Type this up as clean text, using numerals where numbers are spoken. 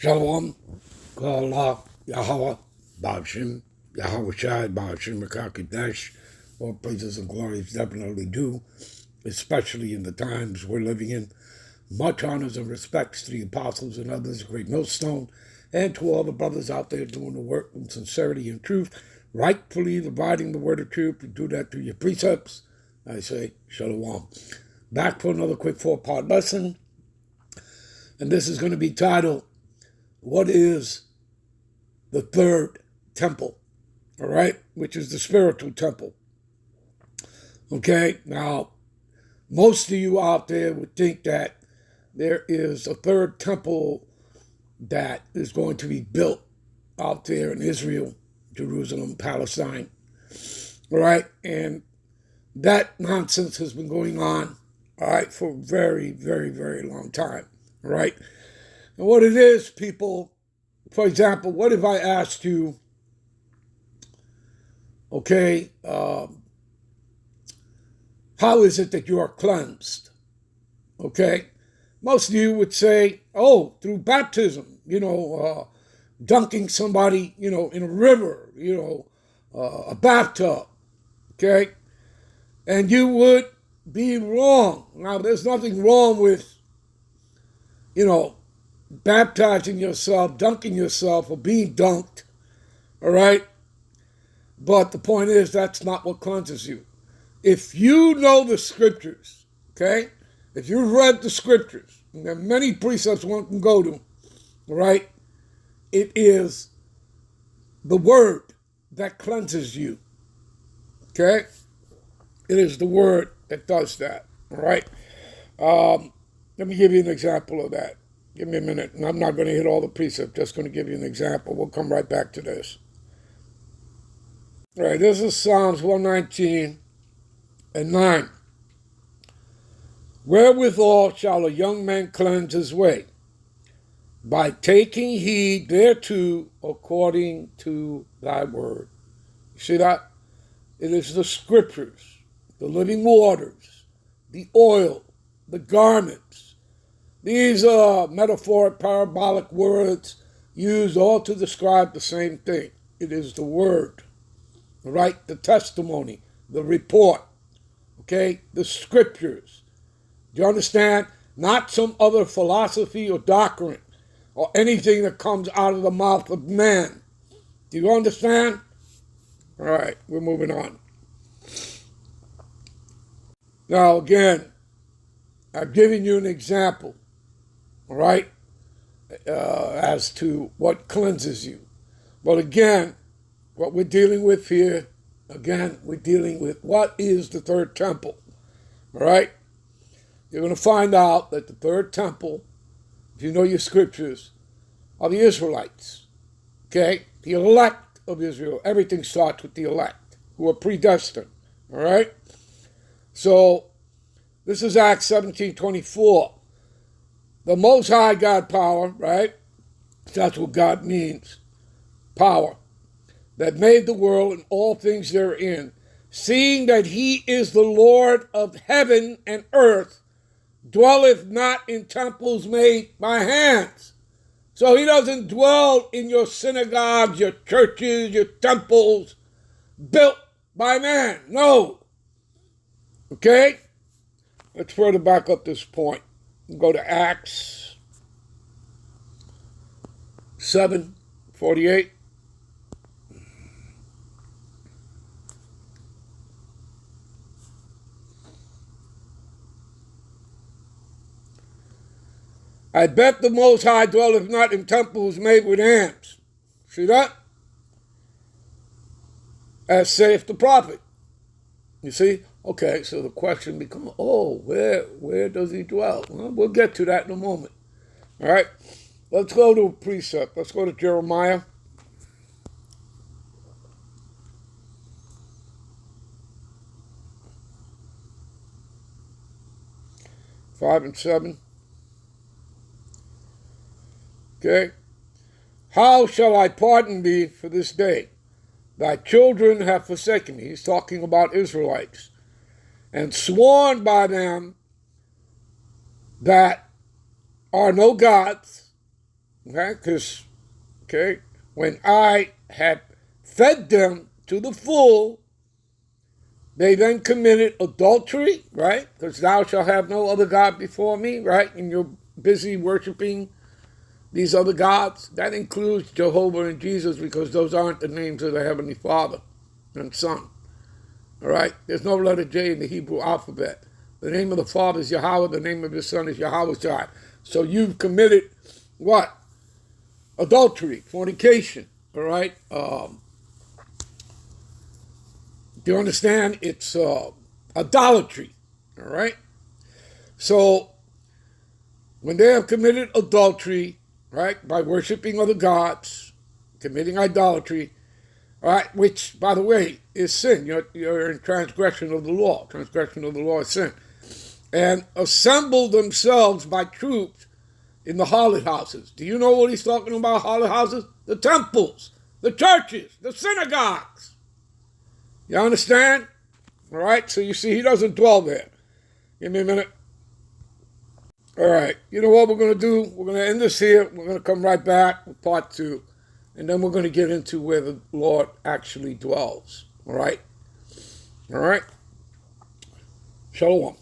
Shalom, Allah, Yahweh, Ba'ashim, Yahweh Shai, Ba'ashim, Rakakidash. All praises and glories definitely do, especially in the times we're living in. Much honors and respects to the apostles and others, great millstone, and to all the brothers out there doing the work in sincerity and truth, rightfully dividing the word of truth. You do that through your precepts. I say, Shalom. Back for another quick 4-part lesson, and this is going to be titled, what is the third temple, all right, which is the spiritual temple. Okay, now, most of you out there would think that there is a third temple that is going to be built out there in Israel, Jerusalem, Palestine, all right, and that nonsense has been going on, all right, for a very, very, very long time, all right. And what it is, people, for example, what if I asked you, okay, how is it that you are cleansed? Okay, most of you would say, oh, through baptism, dunking somebody, in a river, a bathtub, okay? And you would be wrong. Now, there's nothing wrong with, baptizing yourself, dunking yourself, or being dunked, all right? But the point is, that's not what cleanses you. If you know the scriptures, okay, if you've read the scriptures, and there are many precepts one can go to, all right, it is the word that cleanses you, okay? It is the word that does that, all right? Let me give you an example of that. Give me a minute, and I'm not going to hit all the precepts, just going to give you an example. We'll come right back to this. All right, this is Psalms 119 and 9. Wherewithal shall a young man cleanse his way? By taking heed thereto according to thy word. You see that? It is the scriptures, the living waters, the oil, the garments. These are metaphoric, parabolic words used all to describe the same thing. It is the word, right? The testimony, the report, okay? The scriptures. Do you understand? Not some other philosophy or doctrine or anything that comes out of the mouth of man. Do you understand? All right, we're moving on. Now, again, I've given you an example, all right, as to what cleanses you. But again, what we're dealing with here, again, we're dealing with what is the third temple, all right? You're going to find out that the third temple, if you know your scriptures, are the Israelites, okay? The elect of Israel. Everything starts with the elect, who are predestined, all right? So, this is Acts 17:24. The Most High God power, right? That's what God means, power, that made the world and all things therein, seeing that he is the Lord of heaven and earth, dwelleth not in temples made by hands. So he doesn't dwell in your synagogues, your churches, your temples built by man. No. Okay? Let's further back up this point. Go to Acts 7:48. I bet the Most High dwelleth not in temples made with hands. See that? As saith the prophet. You see? Okay, so the question becomes, where does he dwell? Well, we'll get to that in a moment. All right? Let's go to a precept. Let's go to Jeremiah. Five and 7. Okay? How shall I pardon thee for this day? Thy children have forsaken me. He's talking about Israelites. And sworn by them that are no gods, Okay, because, okay, when I had fed them to the full, they then committed adultery, right? Because thou shalt have no other God before me, right? And you're busy worshiping these other gods. That includes Jehovah and Jesus, because those aren't the names of the Heavenly Father and Son. All right? There's no letter J in the Hebrew alphabet. The name of the Father is Yahweh. The name of His Son is Yahweh God. So you've committed what? Adultery, fornication. All right? Do you understand? It's idolatry. All right? So when they have committed adultery, right, by worshiping other gods, committing idolatry, all right, which, by the way, is sin. You're in transgression of the law. Transgression of the law is sin. And assemble themselves by troops in the harlot houses. Do you know what he's talking about, harlot houses? The temples, the churches, the synagogues. You understand? All right, so you see, he doesn't dwell there. Give me a minute. All right, you know what we're going to do? We're going to end this here. We're going to come right back with part 2. And then we're going to get into where the Lord actually dwells. All right? All right? Shalom.